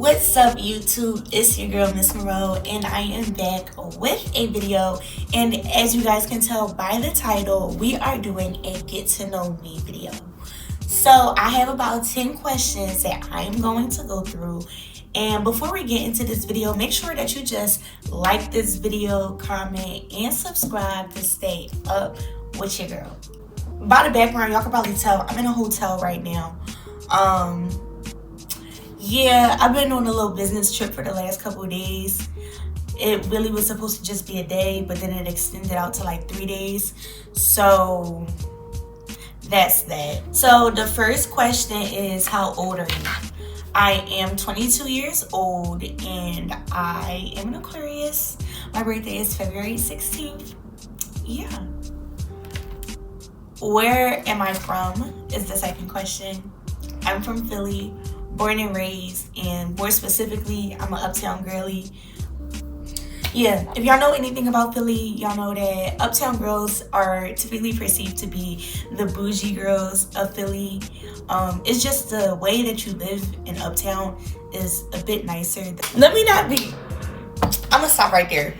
What's up YouTube? It's your girl Miss Moreau and I am back with a video, and as you guys can tell by the title, we are doing a get to know me video. So I have about 10 questions that I am going to go through, and before we get into this video, make sure that you just like this video, comment, and subscribe to stay up with your girl. By the background, y'all can probably tell I'm in a hotel right now. Yeah, I've been on a little business trip for the last couple of days. It really was supposed to just be a day, but then it extended out to like 3 days. So that's that. So the first question is, how old are you? I am 22 years old and I am an Aquarius. My birthday is February 16th. Yeah. Where am I from is the second question. I'm from Philly, born and raised, and more specifically, I'm an uptown girly. Yeah, if y'all know anything about Philly, y'all know that uptown girls are typically perceived to be the bougie girls of Philly. It's just the way that you live in uptown is a bit nicer. I'm gonna stop right there.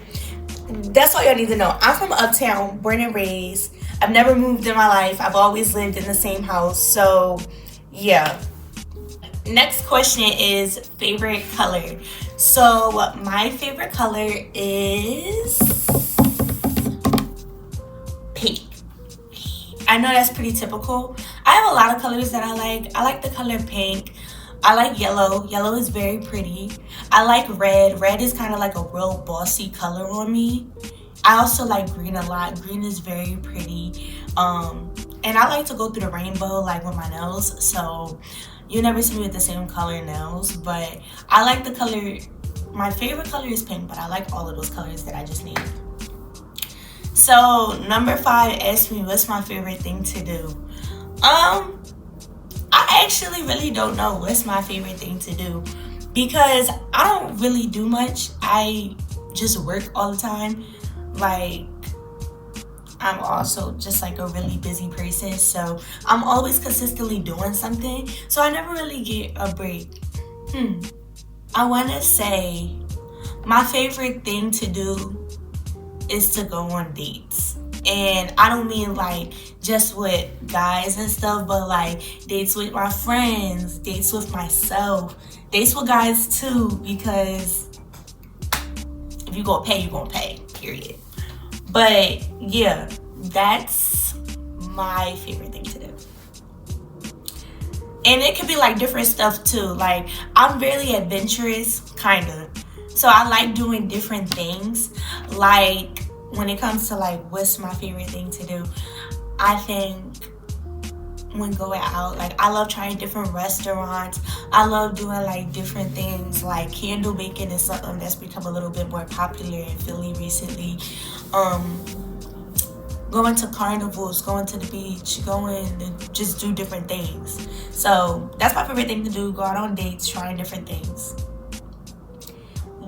That's all y'all need to know. I'm from uptown, born and raised. I've never moved in my life. I've always lived in the same house. So yeah. Next question is favorite color. So my favorite color is pink. I know that's pretty typical. I have a lot of colors that I like. I like the color pink. I like yellow. Yellow is very pretty. I like red. Red is kind of like a real bossy color on me. I also like green a lot. Green is very pretty. And I like to go through the rainbow like with my nails. So you never see me with the same color nails, but I like the color. My favorite color is pink, but I like all of those colors that I just named. So number 5 asked me what's my favorite thing to do. I actually really don't know what's my favorite thing to do because I don't really do much. I just work all the time. Like, I'm also just like a really busy person, so I'm always consistently doing something, so I never really get a break. I want to say my favorite thing to do is to go on dates. And I don't mean like just with guys and stuff, but like dates with my friends, dates with myself, dates with guys too, because if you gonna pay, you gonna pay, period. But yeah, that's my favorite thing to do. And it could be like different stuff too. Like, I'm very adventurous, kind of. So I like doing different things. Like, when it comes to like what's my favorite thing to do, I think when going out, like, I love trying different restaurants. I love doing like different things. Like, candle making is something that's become a little bit more popular in Philly recently. Going to carnivals, going to the beach, going to just do different things. So that's my favorite thing to do, go out on dates, trying different things.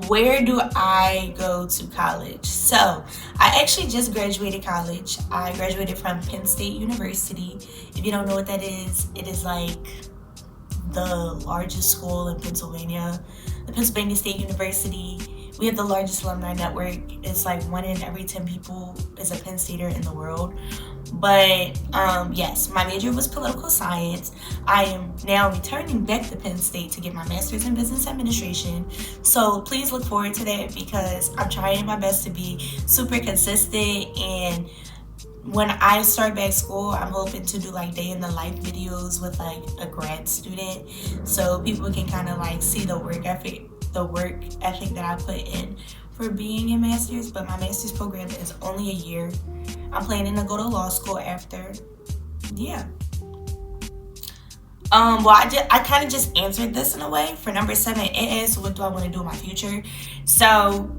Where do I go to college? So I actually just graduated college. I graduated from Penn State University. If you don't know what that is, it is like the largest school in Pennsylvania. The Pennsylvania State University. We have the largest alumni network. It's like 1 in every 10 people is a Penn Stater in the world. But yes, my major was political science. I am now returning back to Penn State to get my master's in business administration. So please look forward to that because I'm trying my best to be super consistent. And when I start back school, I'm hoping to do like day in the life videos with like a grad student, so people can kind of like see the work ethic that I put in for being a master's. But my master's program is only a year. I'm planning to go to law school after. Yeah. Well, I kind of just answered this in a way. For number 7, it asks, what do I want to do in my future? So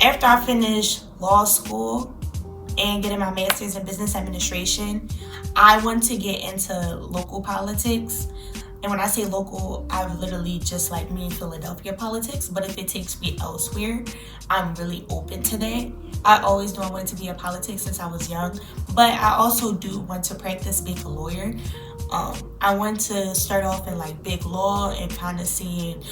after I finish law school and getting my master's in business administration, I want to get into local politics. And when I say local, I've literally just like me in Philadelphia politics. But if it takes me elsewhere, I'm really open to that. I always knew I wanted to be in politics since I was young. But I also do want to practice being a lawyer. I want to start off in like big law and kind of seeing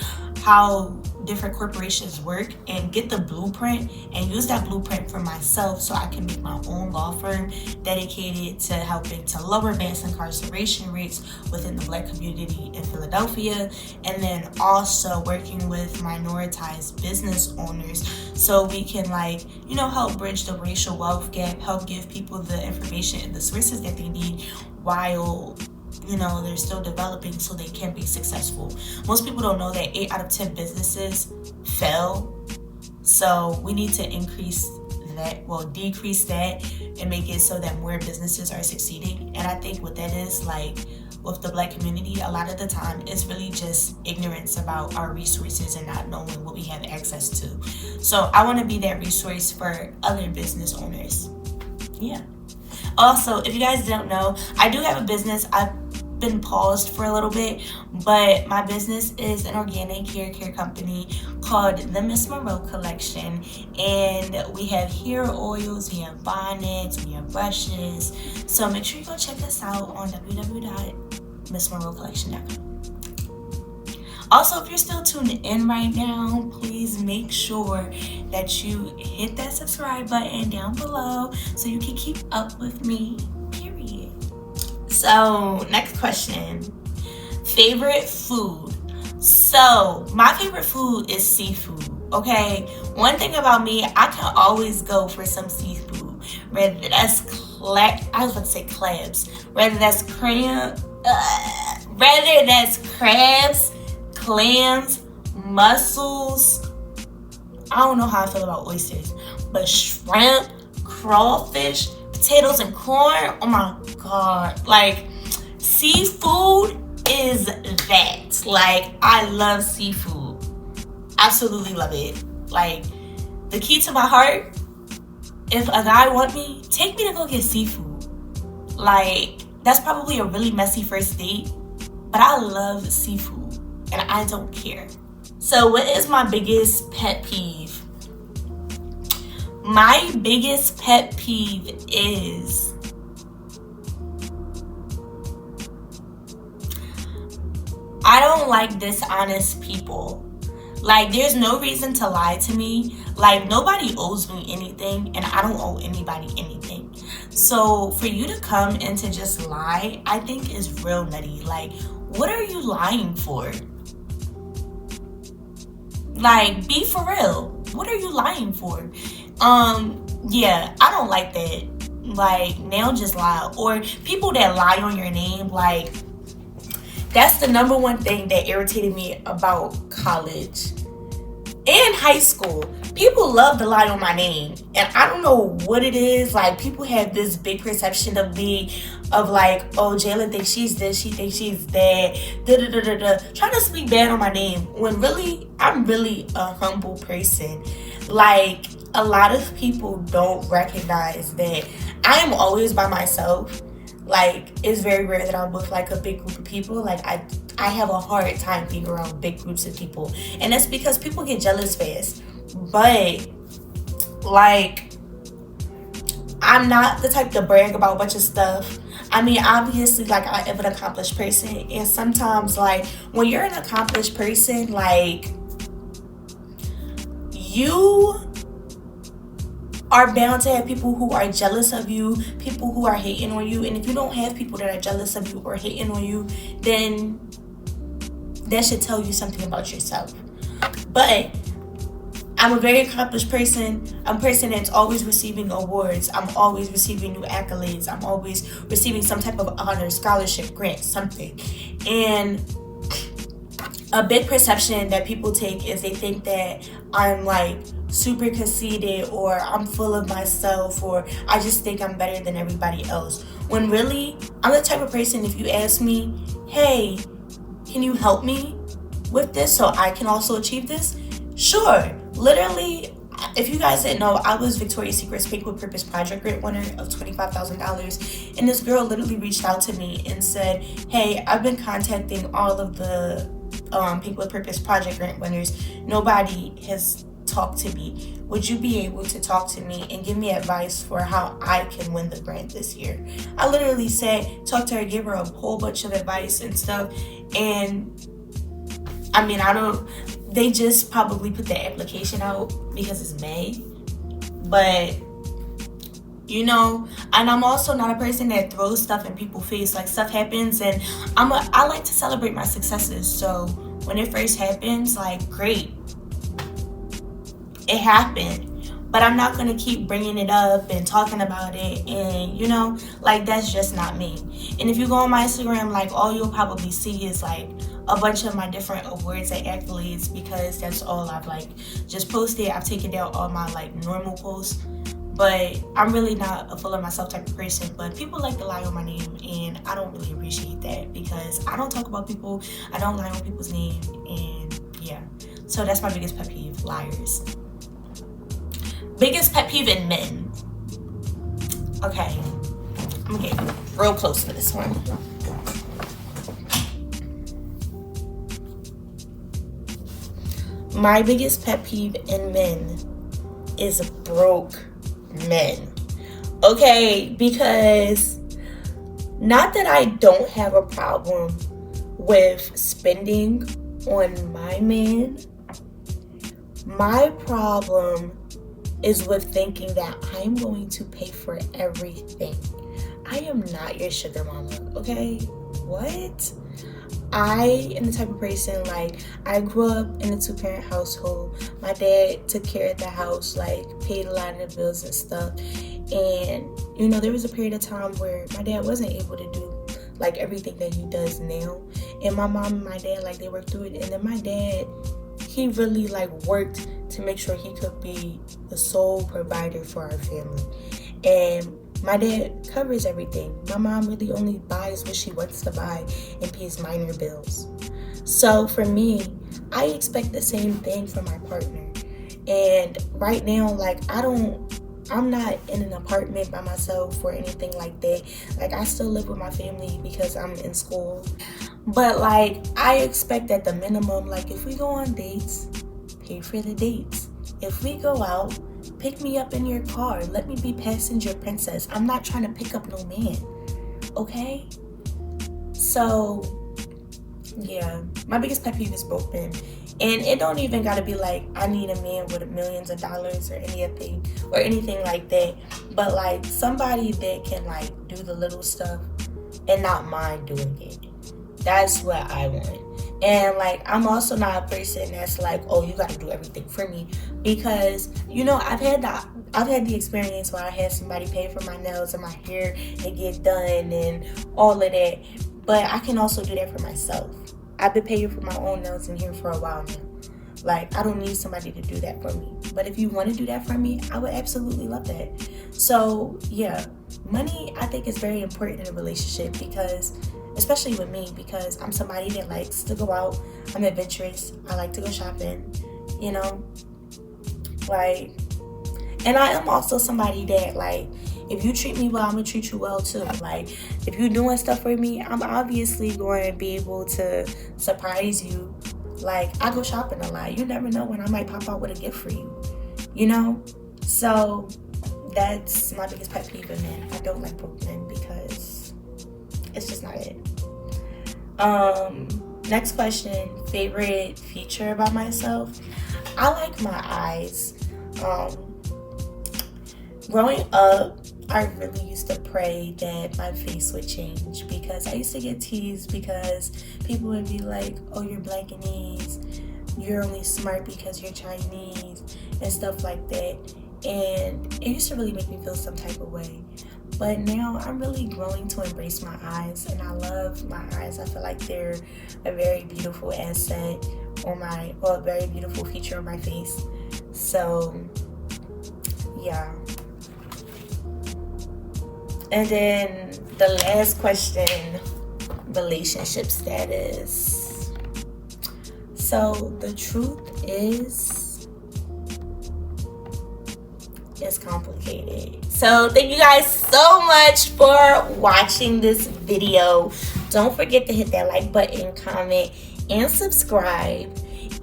how different corporations work and get the blueprint and use that blueprint for myself so I can make my own law firm dedicated to helping to lower mass incarceration rates within the Black community in Philadelphia, and then also working with minoritized business owners so we can help bridge the racial wealth gap, help give people the information and the sources that they need while they're still developing so they can be successful. Most people don't know that 8 out of 10 businesses fail. So we need to decrease that and make it so that more businesses are succeeding. And I think what that is, with the Black community, a lot of the time it's really just ignorance about our resources and not knowing what we have access to. So I want to be that resource for other business owners. Yeah. Also, if you guys don't know, I do have a business. I've been paused for a little bit, but my business is an organic hair care company called the Miss Monroe Collection, and we have hair oils, we have bonnets, we have brushes. So make sure you go check us out on www.missmonroecollection.com. Also, if you're still tuned in right now, please make sure that you hit that subscribe button down below so you can keep up with me, period. So, next question. Favorite food. So, my favorite food is seafood, okay? One thing about me, I can always go for some seafood. Whether that's crabs. Whether that's crabs, clams, mussels. I don't know how I feel about oysters, but shrimp, crawfish, potatoes and corn. Oh my God. Seafood is that. I love seafood. Absolutely love it. The key to my heart, if a guy want me, take me to go get seafood. That's probably a really messy first date, but I love seafood. And I don't care. So what is my biggest pet peeve? My biggest pet peeve is I don't like dishonest people. There's no reason to lie to me. Nobody owes me anything, and I don't owe anybody anything. So for you to come and to just lie, I think is real nutty. What are you lying for? Be for real. What are you lying for? Yeah, I don't like that. Now just lie. Or people that lie on your name, that's the number one thing that irritated me about college and high school. People love to lie on my name, and I don't know what it is. People have this big perception of me, of oh, Jalen thinks she's this, she thinks she's that, trying to speak bad on my name, when really, I'm really a humble person. A lot of people don't recognize that I am always by myself. It's very rare that I'm with a big group of people. I have a hard time being around big groups of people, and that's because people get jealous fast. But I'm not the type to brag about a bunch of stuff. I mean, obviously, I am an accomplished person, and sometimes when you're an accomplished person, you are bound to have people who are jealous of you, people who are hating on you. And if you don't have people that are jealous of you or hating on you, then that should tell you something about yourself. But I'm a very accomplished person. I'm a person that's always receiving awards. I'm always receiving new accolades. I'm always receiving some type of honor, scholarship, grant, something. And a big perception that people take is they think that I'm super conceited, or I'm full of myself, or I just think I'm better than everybody else. When really, I'm the type of person, if you ask me, hey, can you help me with this so I can also achieve this? Sure. Literally, if you guys didn't know, I was Victoria's Secret's Pink with Purpose project grant winner of $25,000. And this girl literally reached out to me and said, hey, I've been contacting all of the Pink with Purpose project grant winners. Nobody has talk to me? Would you be able to talk to me and give me advice for how I can win the grant this year? I literally said, talk to her, give her a whole bunch of advice and stuff. And I mean, they just probably put the application out because it's May. But, you know, and I'm also not a person that throws stuff in people's face. Like, stuff happens, and I like to celebrate my successes. So when it first happens, like, great, it happened. But I'm not going to keep bringing it up and talking about it. And, you know, like, that's just not me. And if you go on my Instagram, like, all you'll probably see is, like, a bunch of my different awards and accolades, because that's all I've, like, just posted. I've taken down all my, like, normal posts. But I'm really not a full of myself type of person. But people like to lie on my name, and I don't really appreciate that, because I don't talk about people. I don't lie on people's name. And, yeah. So that's my biggest pet peeve, liars. Biggest pet peeve in men. Okay, I'm getting real close to this one. My biggest pet peeve in men is broke men. Okay, because not that I don't have a problem with spending on my man. My problem is with thinking that I'm going to pay for everything. I am not your sugar mama, okay? What? I am the type of person, like, I grew up in a 2-parent household. My dad took care of the house, like, paid a lot of the bills and stuff. And, you know, there was a period of time where my dad wasn't able to do, like, everything that he does now. And my mom and my dad, like, they worked through it. And then my dad, he really, like, worked to make sure he could be the sole provider for our family. And my dad covers everything. My mom really only buys what she wants to buy and pays minor bills. So for me, I expect the same thing from my partner. And right now, like, I'm not in an apartment by myself or anything like that. Like, I still live with my family because I'm in school. But, like, I expect at the minimum, like, if we go on dates, pay for the dates. If we go out, pick me up in your car. Let me be passenger princess. I'm not trying to pick up no man. Okay? So, yeah. My biggest pet peeve is broke men. And it don't even gotta be like, I need a man with millions of dollars or anything like that. But, like, somebody that can, like, do the little stuff and not mind doing it. That's what I want. And, like, I'm also not a person that's like, oh, you gotta do everything for me, because, you know, I've had the experience where I had somebody pay for my nails and my hair and get done and all of that. But I can also do that for myself. I've been paying for my own nails and hair for a while now. Like, I don't need somebody to do that for me. But if you want to do that for me, I would absolutely love that. So, yeah, money, I think, is very important in a relationship, because, especially with me, because I'm somebody that likes to go out. I'm adventurous. I like to go shopping, you know? Like, and I am also somebody that, like, if you treat me well, I'm going to treat you well, too. Like, if you're doing stuff for me, I'm obviously going to be able to surprise you. Like, I go shopping a lot. You never know when I might pop out with a gift for you, you know? So, that's my biggest pet peeve in men. I don't like broke men because it's just not it. Next question, favorite feature about myself? I like my eyes. Growing up, I really used to pray that my face would change, because I used to get teased because people would be like, oh, you're Blancanese, you're only smart because you're Chinese, and stuff like that. And it used to really make me feel some type of way. But now I'm really growing to embrace my eyes, and I love my eyes. I feel like they're a very beautiful asset a very beautiful feature on my face. So, yeah. And then the last question, relationship status. So the truth is, it's complicated. So thank you guys so much for watching this video. Don't forget to hit that like button, comment, and subscribe.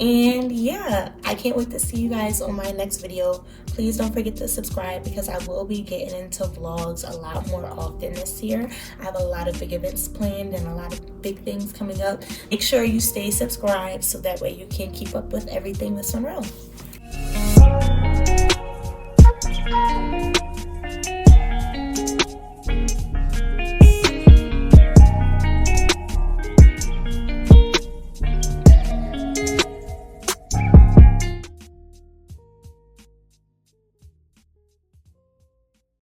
And yeah, I can't wait to see you guys on my next video. Please don't forget to subscribe because I will be getting into vlogs a lot more often this year. I have a lot of big events planned and a lot of big things coming up. Make sure you stay subscribed so that way you can keep up with everything that's on road.